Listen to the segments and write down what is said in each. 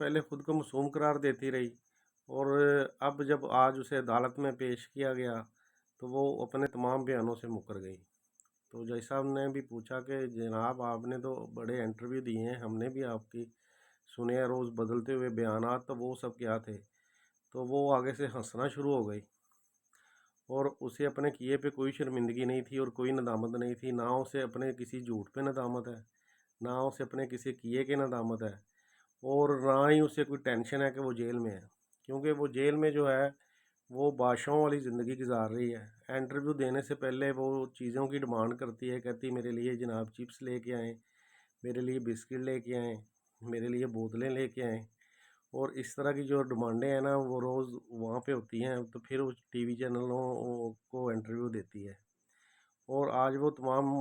पहले खुद को मासूम करार देती रही, और अब जब आज उसे अदालत में पेश किया गया तो वो अपने तमाम बयानों से मुकर गई। तो जज साहब ने भी पूछा कि जनाब, आपने तो बड़े इंटरव्यू दिए हैं, हमने भी आपकी सुने हैं रोज़ बदलते हुए बयानात, तो वो सब क्या थे? तो वो आगे से हंसना शुरू हो गई, और उसे अपने किए पे कोई शर्मिंदगी नहीं थी और कोई नदामत नहीं थी। ना उसे अपने किसी झूठ पे नदामत है, ना उसे अपने किसी किए के नदामत है, और ना ही उसे कोई टेंशन है कि वो जेल में है। क्योंकि वो जेल में जो है वो बादशाहों वाली ज़िंदगी गुजार रही है। इंटरव्यू देने से पहले वो चीज़ों की डिमांड करती है, कहती मेरे लिए जनाब चिप्स लेके आएँ, मेरे लिए बिस्किट लेके आएँ, मेरे लिए बोतलें लेके आएँ। और इस तरह की जो डिमांडें हैं ना, वो रोज़ वहाँ पे होती हैं, तो फिर वो टीवी चैनलों को इंटरव्यू देती है। और आज वो तमाम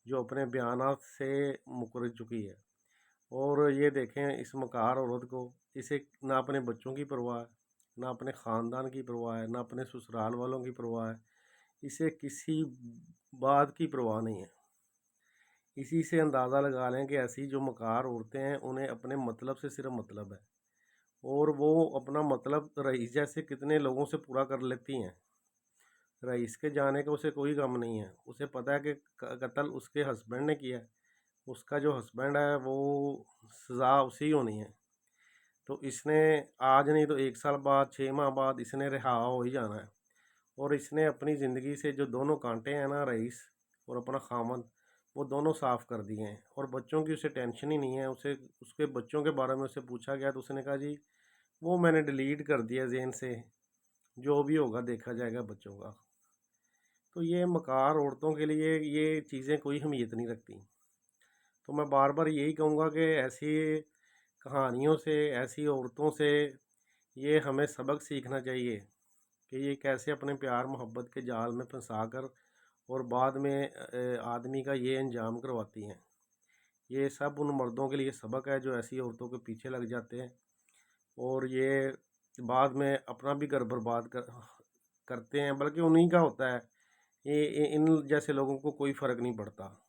जो अपने बयानात से मुकर चुकी है। और ये देखें इस मकार औरत को, इसे ना अपने बच्चों की परवाह है, ना अपने ख़ानदान की परवाह है, ना अपने ससुराल वालों की परवाह है, इसे किसी बात की परवाह नहीं है। इसी से अंदाज़ा लगा लें कि ऐसी जो मकार औरतें हैं उन्हें अपने मतलब से सिर्फ मतलब है, और वो अपना मतलब रईस जैसे कितने लोगों से पूरा कर लेती हैं। रईस के जाने का उसे कोई गम नहीं है, उसे पता है कि कत्ल उसके हस्बैंड ने किया है, उसका जो हस्बैंड है वो सज़ा उसी होनी है। तो इसने आज नहीं तो 1 साल बाद, 6 माह बाद इसने रिहा हो ही जाना है। और इसने अपनी ज़िंदगी से जो दोनों कांटे हैं ना, रईस और अपना खामन, वो दोनों साफ़ कर दिए हैं, और बच्चों की उसे टेंशन ही नहीं है। उसे उसके बच्चों के बारे में उससे पूछा गया तो उसने कहा जी वो मैंने डिलीट कर दिया ज़हन से, जो भी होगा देखा जाएगा बच्चों का। तो ये मकार औरतों के लिए ये चीज़ें कोई अहमियत नहीं रखती। तो मैं बार बार यही कहूँगा कि ऐसी कहानियों से, ऐसी औरतों से ये हमें सबक सीखना चाहिए कि ये कैसे अपने प्यार मोहब्बत के जाल में फंसा कर और बाद में आदमी का ये अंजाम करवाती हैं। ये सब उन मर्दों के लिए सबक है जो ऐसी औरतों के पीछे लग जाते हैं, और ये बाद में अपना भी घर बर्बाद करते हैं, बल्कि उन्हीं का होता है। इन जैसे लोगों को कोई फ़र्क नहीं पड़ता।